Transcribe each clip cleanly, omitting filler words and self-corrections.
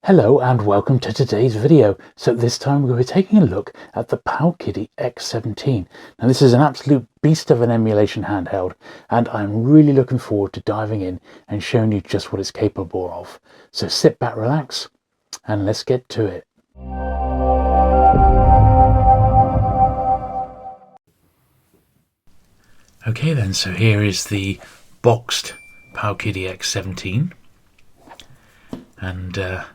Hello and welcome to today's video. So this time we're taking a look at the PowKiddy X17. Now this is an absolute beast of an emulation handheld, and I'm really looking forward to diving in and showing you just what it's capable of. So sit back, relax, and let's get to it. Okay then, so here is the boxed PowKiddy X17, and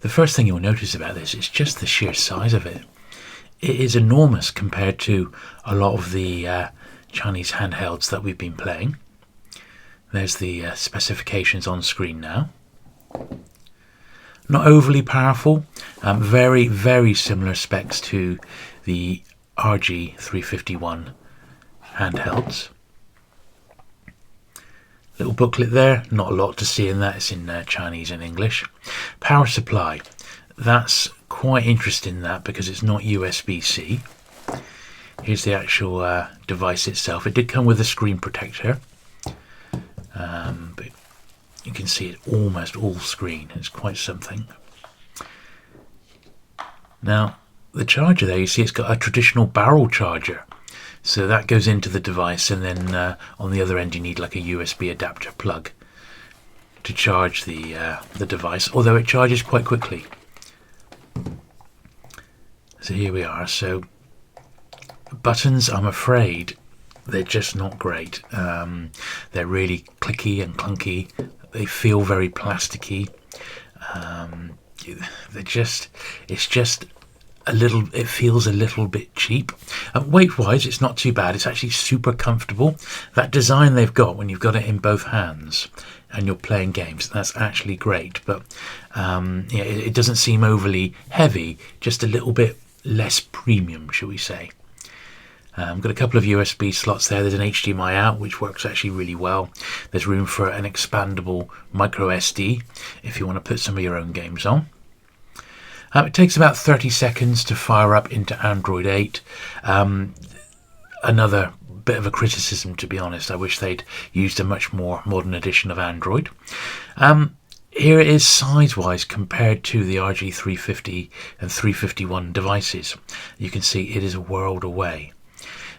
the first thing you'll notice about this is just the sheer size of it. It is enormous compared to a lot of the Chinese handhelds that we've been playing. There's the specifications on screen now. Not overly powerful, very, very similar specs to the RG351 handhelds. Little booklet there, not a lot to see in that, it's in Chinese and English. Power supply, that's quite interesting that because it's not USB-C. Here's the actual device itself. It did come with a screen protector, but you can see it's almost all screen. It's quite something. Now the charger there, you see it's got a traditional barrel charger. So that goes into the device, and then on the other end you need like a USB adapter plug to charge the device, although it charges quite quickly. So here we are. So buttons, I'm afraid they're just not great. They're really clicky and clunky. They feel very plasticky. It's just it feels a little bit cheap. Weight wise it's not too bad, it's actually super comfortable. That design they've got when you've got it in both hands and you're playing games, that's actually great, but yeah, it doesn't seem overly heavy, just a little bit less premium, shall we say. Got a couple of USB slots there. There's an HDMI out which works actually really well. There's room for an expandable micro SD if you want to put some of your own games on. It takes about 30 seconds to fire up into Android 8. Another bit of a criticism, to be honest. I wish they'd used a much more modern edition of Android. Here it is size-wise compared to the RG350 and 351 devices. You can see it is a world away.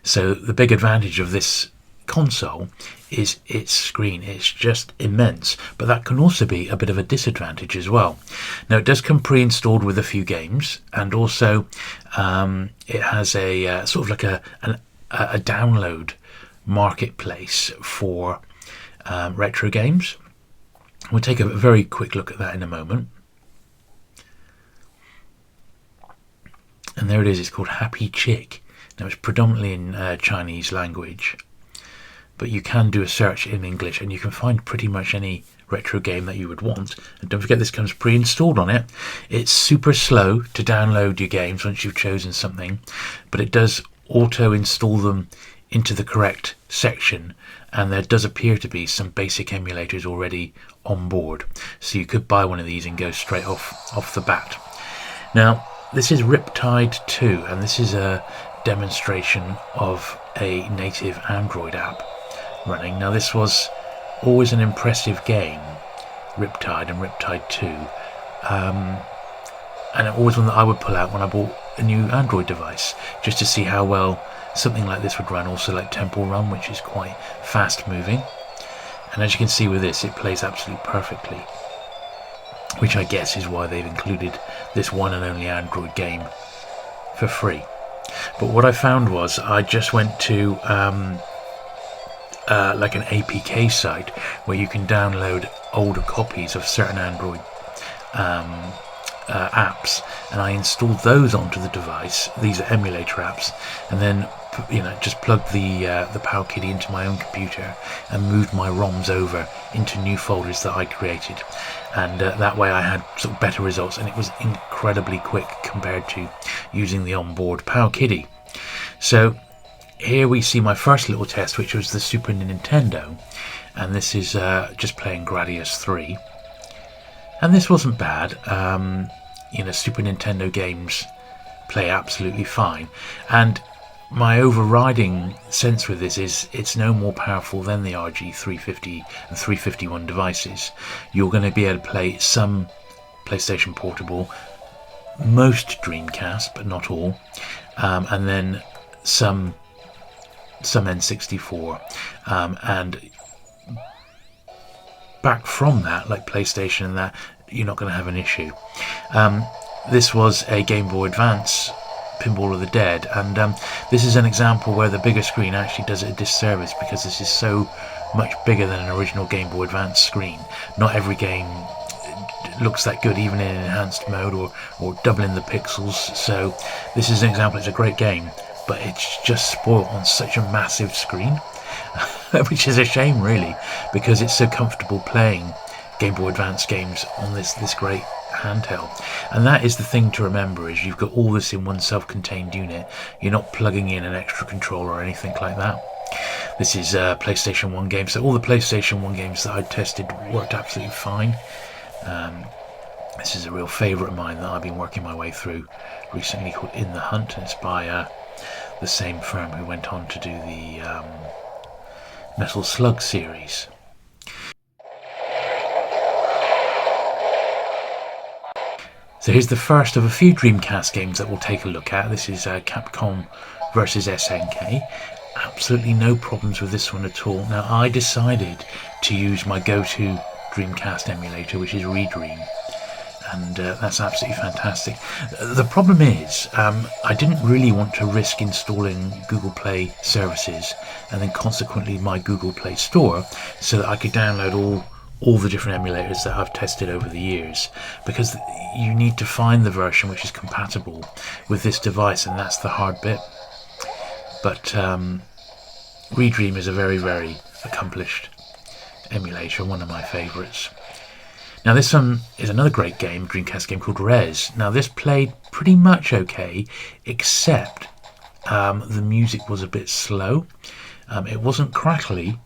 So the big advantage of this console is its screen. It's just immense, but that can also be a bit of a disadvantage as well. Now it does come pre-installed with a few games, and also it has a sort of like a download marketplace for retro games. We'll take a very quick look at that in a moment. And there it is, it's called Happy Chick. Now it's predominantly in Chinese language, but you can do a search in English and you can find pretty much any retro game that you would want. And don't forget this comes pre-installed on it. It's super slow to download your games once you've chosen something, but it does auto-install them into the correct section, and there does appear to be some basic emulators already on board. So you could buy one of these and go straight off the bat. Now this is Riptide 2, and this is a demonstration of a native Android app running. Now this was always an impressive game, Riptide and Riptide 2, and always one that I would pull out when I bought a new Android device, just to see how well something like this would run. Also like Temple Run, which is quite fast moving, and as you can see with this, it plays absolutely perfectly, which I guess is why they've included this one and only Android game for free. But what I found was I just went to like an APK site where you can download older copies of certain Android apps, and I installed those onto the device. These are emulator apps, and then just plugged the PowKiddy into my own computer and moved my ROMs over into new folders that I created, and that way I had sort of better results, and it was incredibly quick compared to using the onboard PowKiddy. So here we see my first little test, which was the Super Nintendo, and this is just playing Gradius 3, and this wasn't bad. Super Nintendo games play absolutely fine, and my overriding sense with this is it's no more powerful than the RG350 and 351 devices. You're going to be able to play some PlayStation Portable, most Dreamcast, but not all, and then some N64, and back from that, like PlayStation and that, you're not going to have an issue. This was a Game Boy Advance Pinball of the Dead, and this is an example where the bigger screen actually does it a disservice, because this is so much bigger than an original Game Boy Advance screen. Not every game looks that good, even in enhanced mode or doubling the pixels. So this is an example. It's a great game, but it's just spoiled on such a massive screen, which is a shame really, because it's so comfortable playing Game Boy Advance games on this great handheld. And that is the thing to remember, is you've got all this in one self-contained unit. You're not plugging in an extra controller or anything like that. This is PlayStation 1 games, so all the PlayStation 1 games that I tested worked absolutely fine. This is a real favourite of mine that I've been working my way through recently, called In the Hunt, and it's by the same firm who went on to do the Metal Slug series. So here's the first of a few Dreamcast games that we'll take a look at. This is Capcom versus SNK. Absolutely no problems with this one at all. Now, I decided to use my go-to Dreamcast emulator, which is Redream, and that's absolutely fantastic. The problem is, I didn't really want to risk installing Google Play services and then consequently my Google Play Store, so that I could download all the different emulators that I've tested over the years, because you need to find the version which is compatible with this device, and that's the hard bit. But Redream is a very, very accomplished emulator, one of my favourites. Now this one is another great game, Dreamcast game, called Res. Now this played pretty much okay, except the music was a bit slow. It wasn't crackly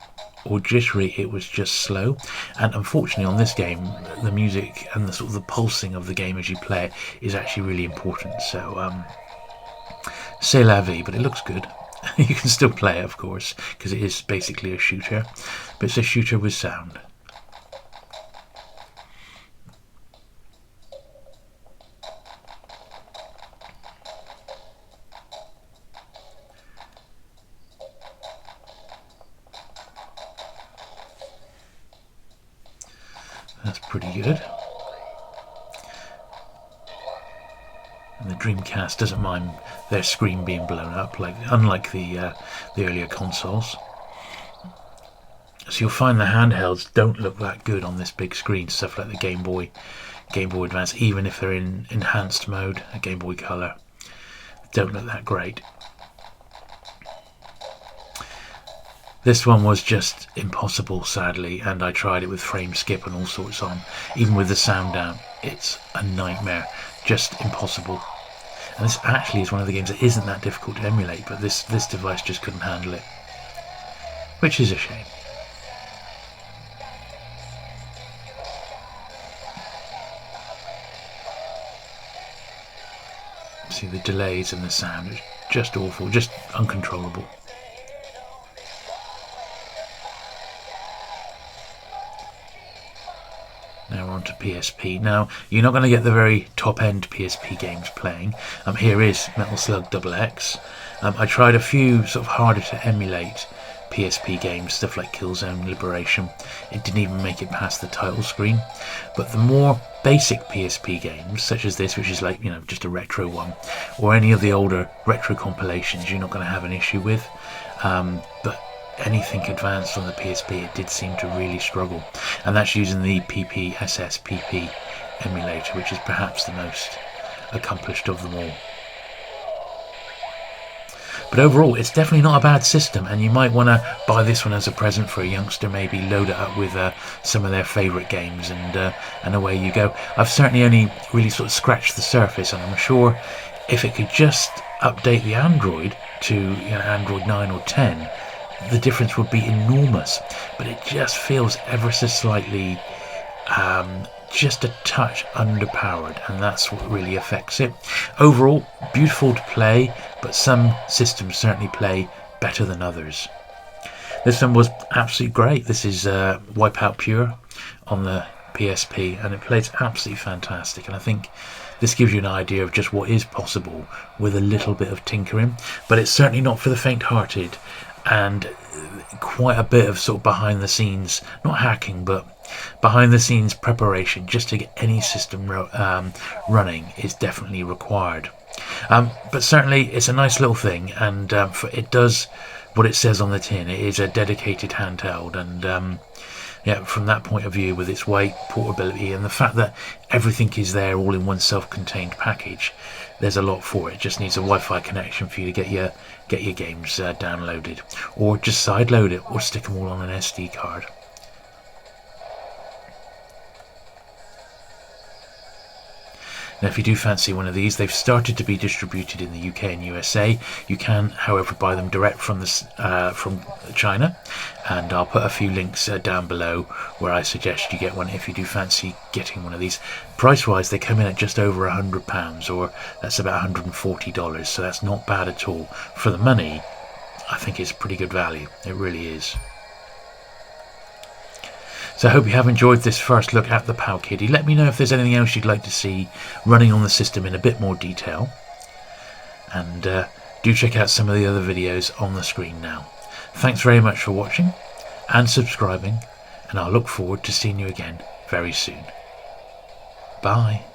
or jittery, it was just slow. And unfortunately on this game, the music and the sort of the pulsing of the game as you play it is actually really important. So c'est la vie, but it looks good. You can still play it, of course, because it is basically a shooter, but it's a shooter with sound. That's pretty good. And the Dreamcast doesn't mind their screen being blown up, unlike the earlier consoles. So you'll find the handhelds don't look that good on this big screen. Stuff like the Game Boy Advance, even if they're in enhanced mode, a Game Boy Color, don't look that great. This one was just impossible, sadly, and I tried it with frame skip and all sorts on. Even with the sound down, it's a nightmare, just impossible. And this actually is one of the games that isn't that difficult to emulate, but this device just couldn't handle it, which is a shame. See the delays and the sound, it's just awful, just uncontrollable. Now we're on to PSP. Now, you're not going to get the very top-end PSP games playing. Here is Metal Slug XX. I tried a few sort of harder to emulate PSP games, stuff like Killzone, Liberation. It didn't even make it past the title screen. But the more basic PSP games, such as this, which is like, you know, just a retro one, or any of the older retro compilations, you're not going to have an issue with. But anything advanced on the PSP, it did seem to really struggle, and that's using the PPSSPP emulator, which is perhaps the most accomplished of them all. But overall, it's definitely not a bad system, and you might want to buy this one as a present for a youngster, maybe load it up with some of their favourite games, and away you go. I've certainly only really sort of scratched the surface, and I'm sure if it could just update the Android to, you know, Android 9 or 10, the difference would be enormous. But it just feels ever so slightly, just a touch underpowered, and that's what really affects it. Overall, beautiful to play, but some systems certainly play better than others. This one was absolutely great. This is Wipeout Pure on the PSP, and it plays absolutely fantastic. And I think this gives you an idea of just what is possible with a little bit of tinkering, but it's certainly not for the faint-hearted, and quite a bit of sort of behind the scenes, not hacking, but behind the scenes preparation just to get any system running is definitely required. But certainly it's a nice little thing, and it does what it says on the tin. It is a dedicated handheld, and yeah, from that point of view, with its weight, portability, and the fact that everything is there all in one self-contained package, there's a lot for it. It just needs a Wi-Fi connection for you to get your games downloaded, or just sideload it, or stick them all on an SD card. Now, if you do fancy one of these, they've started to be distributed in the UK and USA. You can, however, buy them direct from China, and I'll put a few links down below where I suggest you get one if you do fancy getting one of these. Price-wise, they come in at just over £100, or that's about $140, so that's not bad at all. For the money, I think it's pretty good value. It really is. So I hope you have enjoyed this first look at the PowKiddy. Let me know if there's anything else you'd like to see running on the system in a bit more detail. And do check out some of the other videos on the screen now. Thanks very much for watching and subscribing, and I'll look forward to seeing you again very soon. Bye.